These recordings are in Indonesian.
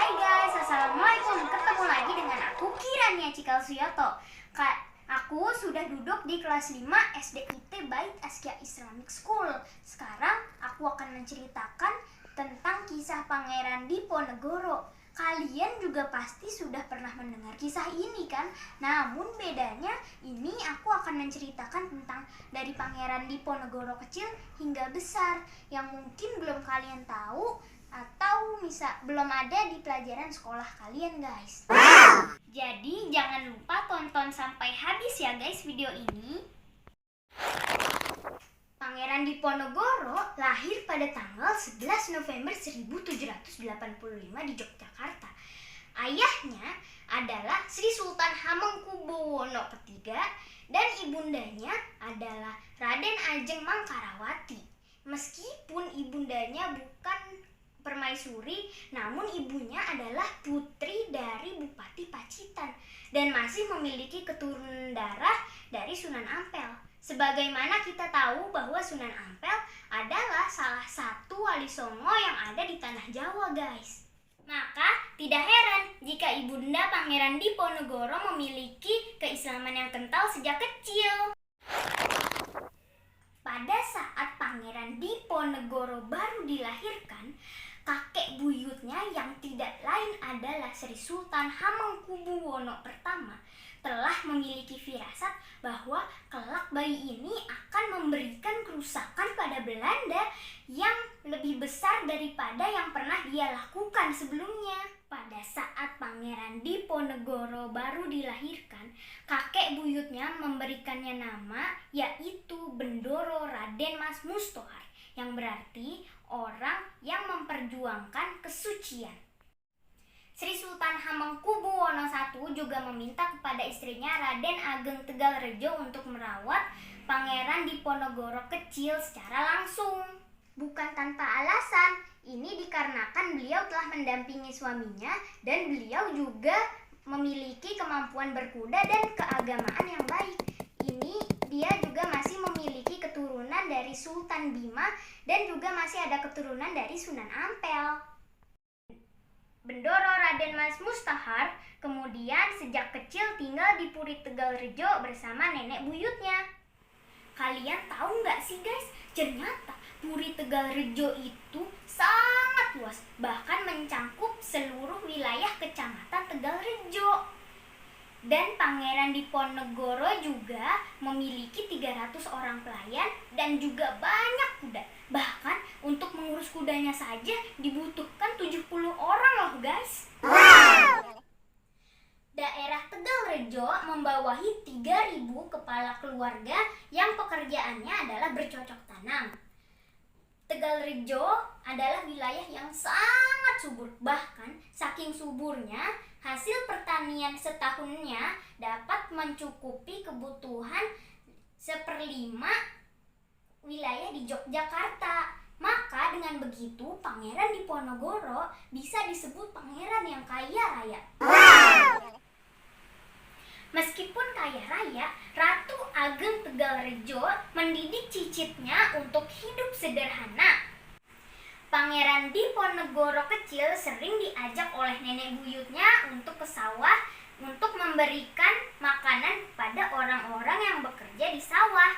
Hai guys, assalamualaikum. Ketemu lagi dengan aku Kirania Cikal Suyoto. Aku sudah duduk di kelas 5 SDIT Bait Askia Islamic School. Sekarang aku akan menceritakan tentang kisah Pangeran Diponegoro. Kalian juga pasti sudah pernah mendengar kisah ini kan? Namun bedanya ini aku akan menceritakan tentang dari Pangeran Diponegoro kecil hingga besar yang mungkin belum kalian tahu atau belum ada di pelajaran sekolah kalian guys. Jadi jangan lupa tonton sampai habis ya guys video ini. Pangeran Diponegoro lahir pada tanggal 11 November 1785 di Yogyakarta. Ayahnya adalah Sri Sultan Hamengkubuwono III dan ibundanya adalah Raden Ajeng Mangkarawati. Meskipun ibundanya bukan permaisuri, namun ibunya adalah putri dari Bupati Pacitan dan masih memiliki keturunan darah dari Sunan Ampel. Sebagaimana kita tahu bahwa Sunan Ampel adalah salah satu wali songo yang ada di tanah Jawa guys. Maka tidak heran jika ibunda Pangeran Diponegoro memiliki keislaman yang kental sejak kecil. Pada saat Pangeran Diponegoro baru dilahirkan, kakek buyutnya yang tidak lain adalah Sri Sultan Hamengkubuwono I telah memiliki firasat bahwa kelak bayi ini akan memberikan kerusakan pada Belanda yang lebih besar daripada yang pernah dia lakukan sebelumnya. Pada saat Pangeran Diponegoro baru dilahirkan, kakek buyutnya memberikannya nama yaitu Bendoro Raden Mas Mustohar, yang berarti orang yang memperjuangkan kesucian. Sri Sultan Hamengkubuwono I juga meminta kepada istrinya Raden Ageng Tegalrejo untuk merawat Pangeran Diponegoro kecil secara langsung. Bukan tanpa alasan, ini dikarenakan beliau telah mendampingi suaminya dan beliau juga memiliki kemampuan berkuda dan keagamaan yang baik. Ini dia juga masih memiliki keturunan dari Sultan Bima dan juga masih ada keturunan dari Sunan Ampel. Bendoro Raden Mas Mustohar kemudian sejak kecil tinggal di Puri Tegalrejo bersama nenek buyutnya. Kalian tahu nggak sih guys, ternyata Puri Tegalrejo itu sangat luas, bahkan mencangkup seluruh wilayah kecamatan Tegalrejo. Dan Pangeran Diponegoro juga memiliki 300 orang pelayan dan juga banyak kuda. Bahkan untuk mengurus kudanya saja dibutuhkan 70 orang loh guys. Daerah Tegalrejo membawahi 3.000 kepala keluarga yang pekerjaannya adalah bercocok tanam. Tegalrejo adalah wilayah yang sangat subur, bahkan saking suburnya hasil pertanian setahunnya dapat mencukupi kebutuhan 1/5 wilayah di Yogyakarta. Maka dengan begitu Pangeran Diponegoro bisa disebut pangeran yang kaya raya. Meskipun kaya raya, Ratu Ageng Tegalrejo mendidik cicitnya untuk hidup sederhana. Pangeran Diponegoro kecil sering diajak oleh nenek buyutnya untuk ke sawah untuk memberikan makanan kepada orang-orang yang bekerja di sawah.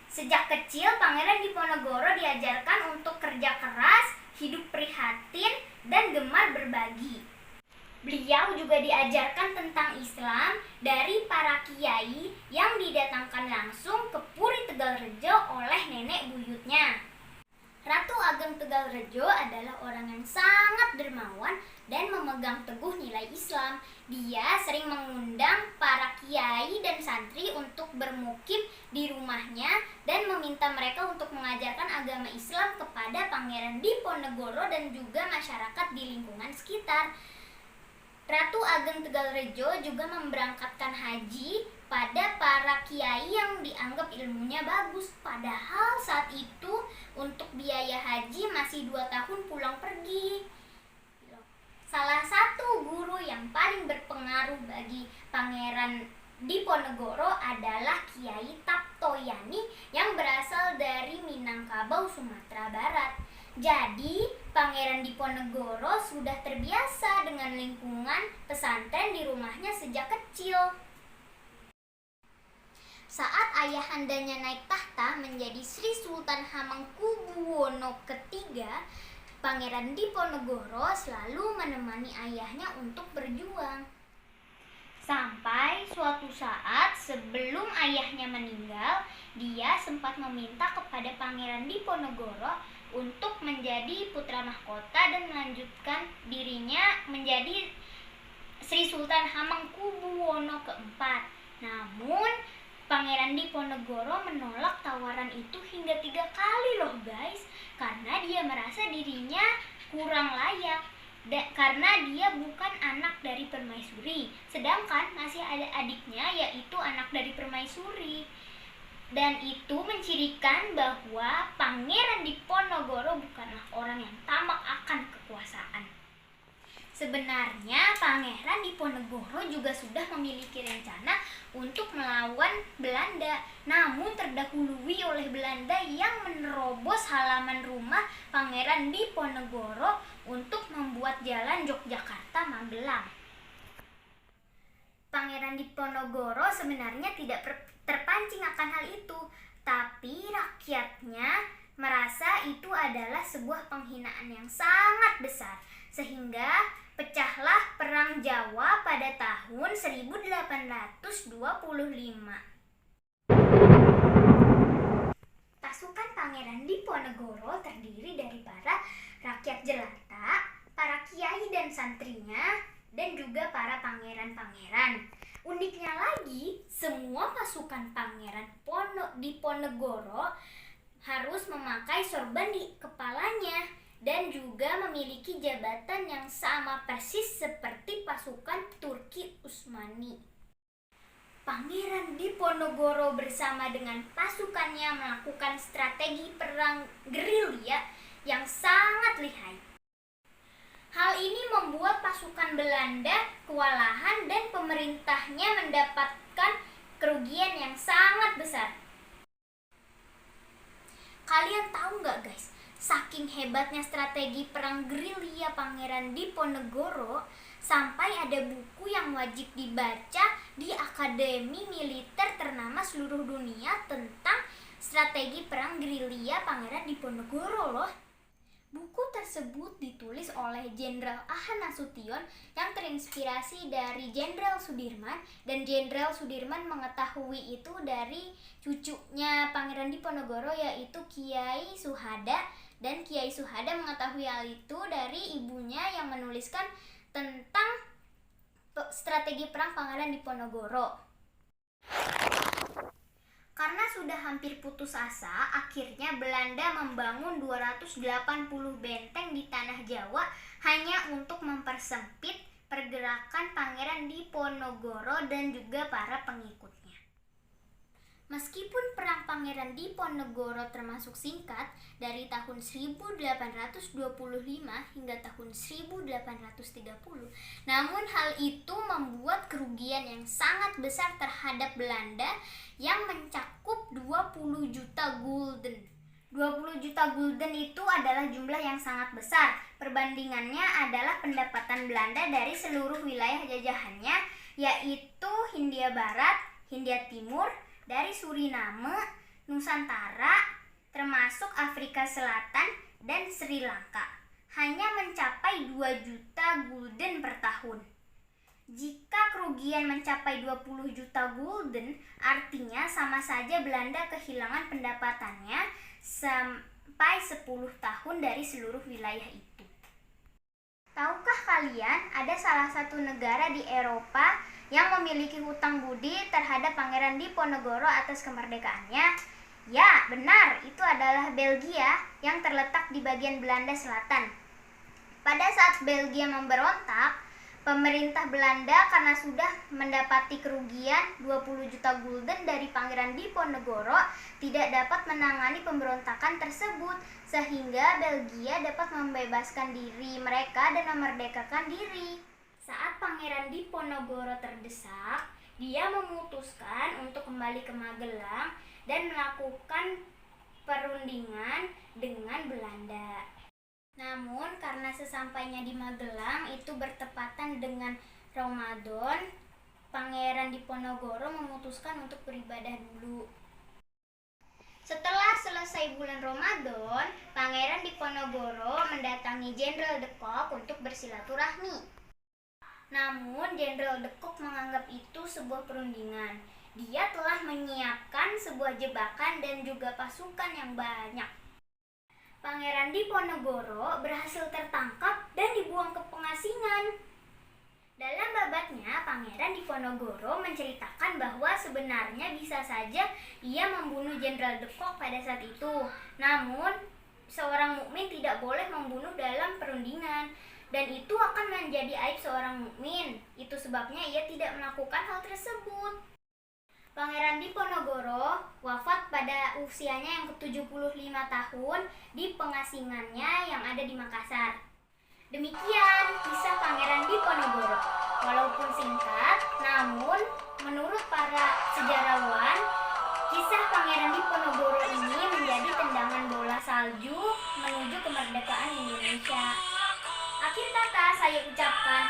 Sejak kecil Pangeran Diponegoro diajarkan untuk kerja keras, hidup prihatin, dan gemar berbagi. Beliau juga diajarkan tentang Islam dari para kiai yang didatangkan langsung ke Puri Tegalrejo oleh nenek buyutnya. Ratu Ageng Tegalrejo adalah orang yang sangat dermawan dan memegang teguh nilai Islam. Dia sering mengundang para kiai dan santri untuk bermukim di rumahnya dan meminta mereka untuk mengajarkan agama Islam kepada Pangeran Diponegoro dan juga masyarakat di lingkungan sekitar. Ratu Ageng Tegalrejo juga memberangkatkan haji pada para kiai yang dianggap ilmunya bagus. Padahal saat itu untuk biaya haji masih 2 tahun pulang pergi. Salah satu guru yang paling berpengaruh bagi Pangeran Diponegoro adalah Kiai Taptoyani yang berasal dari Minangkabau, Sumatera Barat. Jadi Pangeran Diponegoro sudah terbiasa dengan lingkungan pesantren di rumahnya sejak kecil. Saat ayahandanya naik tahta menjadi Sri Sultan Hamengkubuwono III, Pangeran Diponegoro selalu menemani ayahnya untuk berjuang. Sampai suatu saat sebelum ayahnya meninggal, dia sempat meminta kepada Pangeran Diponegoro untuk menjadi putra mahkota dan melanjutkan dirinya menjadi Sri Sultan Hamengkubuwono IV. Namun Pangeran Diponegoro menolak tawaran itu hingga 3 kali loh guys, karena dia merasa dirinya kurang layak. Karena dia bukan anak dari permaisuri, sedangkan masih ada adiknya yaitu anak dari permaisuri. Dan itu mencirikan bahwa Pangeran Diponegoro bukanlah orang yang tamak akan kekuasaan. Sebenarnya Pangeran Diponegoro juga sudah memiliki rencana untuk melawan Belanda, namun terdahului oleh Belanda yang menerobos halaman rumah Pangeran Diponegoro untuk membuat jalan Yogyakarta-Magelang. Pangeran Diponegoro sebenarnya tidak terpancing akan hal itu, tapi rakyatnya merasa itu adalah sebuah penghinaan yang sangat besar, sehingga pecahlah Perang Jawa pada tahun 1825. Pasukan Pangeran Diponegoro terdiri dari para rakyat jelata, para kiai dan santrinya, dan juga para pangeran-pangeran. Uniknya lagi, semua pasukan Pangeran Diponegoro harus memakai sorban di kepalanya dan juga memiliki jabatan yang sama persis seperti pasukan Turki Utsmani. Pangeran Diponegoro bersama dengan pasukannya melakukan strategi perang gerilya yang sangat lihai. Hal ini membuat pasukan Belanda kewalahan dan pemerintahnya mendapatkan kerugian yang sangat besar. Kalian tahu nggak guys? Saking hebatnya strategi perang gerilya Pangeran Diponegoro, sampai ada buku yang wajib dibaca di akademi militer ternama seluruh dunia tentang strategi perang gerilya Pangeran Diponegoro loh. Buku tersebut ditulis oleh Jenderal Aha Nasution yang terinspirasi dari Jenderal Sudirman, dan Jenderal Sudirman mengetahui itu dari cucunya Pangeran Diponegoro yaitu Kiai Suhada, dan Kiai Suhada mengetahui hal itu dari ibunya yang menuliskan tentang strategi perang Pangeran Diponegoro. Karena sudah hampir putus asa, akhirnya Belanda membangun 280 benteng di tanah Jawa hanya untuk mempersempit pergerakan Pangeran Diponegoro dan juga para pengikutnya. Meskipun perang Pangeran Diponegoro termasuk singkat dari tahun 1825 hingga tahun 1830, namun hal itu membuat kerugian yang sangat besar terhadap Belanda yang mencakup 20 juta gulden. 20 juta gulden itu adalah jumlah yang sangat besar. Perbandingannya adalah pendapatan Belanda dari seluruh wilayah jajahannya, yaitu Hindia Barat, Hindia Timur, dari Suriname, Nusantara, termasuk Afrika Selatan dan Sri Lanka, hanya mencapai 2 juta gulden per tahun. Jika kerugian mencapai 20 juta gulden, artinya sama saja Belanda kehilangan pendapatannya sampai 10 tahun dari seluruh wilayah itu. Tahukah kalian ada salah satu negara di Eropa yang memiliki hutang budi terhadap Pangeran Diponegoro atas kemerdekaannya? Ya, benar, itu adalah Belgia yang terletak di bagian Belanda Selatan. Pada saat Belgia memberontak, pemerintah Belanda karena sudah mendapati kerugian 20 juta gulden dari Pangeran Diponegoro tidak dapat menangani pemberontakan tersebut, sehingga Belgia dapat membebaskan diri mereka dan memerdekakan diri. Saat Pangeran Diponegoro terdesak, dia memutuskan untuk kembali ke Magelang dan melakukan perundingan dengan Belanda. Namun karena sesampainya di Magelang itu bertepatan dengan Ramadan, Pangeran Diponegoro memutuskan untuk beribadah dulu. Setelah selesai bulan Ramadan, Pangeran Diponegoro mendatangi Jenderal de Kock untuk bersilaturahmi. Namun Jenderal de Kock menganggap itu sebuah perundingan. Dia telah menyiapkan sebuah jebakan dan juga pasukan yang banyak. Pangeran Diponegoro berhasil tertangkap dan dibuang ke pengasingan. Dalam babatnya, Pangeran Diponegoro menceritakan bahwa sebenarnya bisa saja ia membunuh Jenderal de Kock pada saat itu. Namun, seorang mukmin tidak boleh membunuh dalam perundingan, dan itu akan menjadi aib seorang mukmin. Itu sebabnya ia tidak melakukan hal tersebut. Pangeran Diponegoro wafat pada usianya yang ke-75 tahun di pengasingannya yang ada di Makassar. Demikian kisah Pangeran Diponegoro. Walaupun singkat, namun menurut para sejarawan, kisah Pangeran Diponegoro ini menjadi tendangan bola salju menuju kemerdekaan Indonesia. Akhir kata saya ucapkan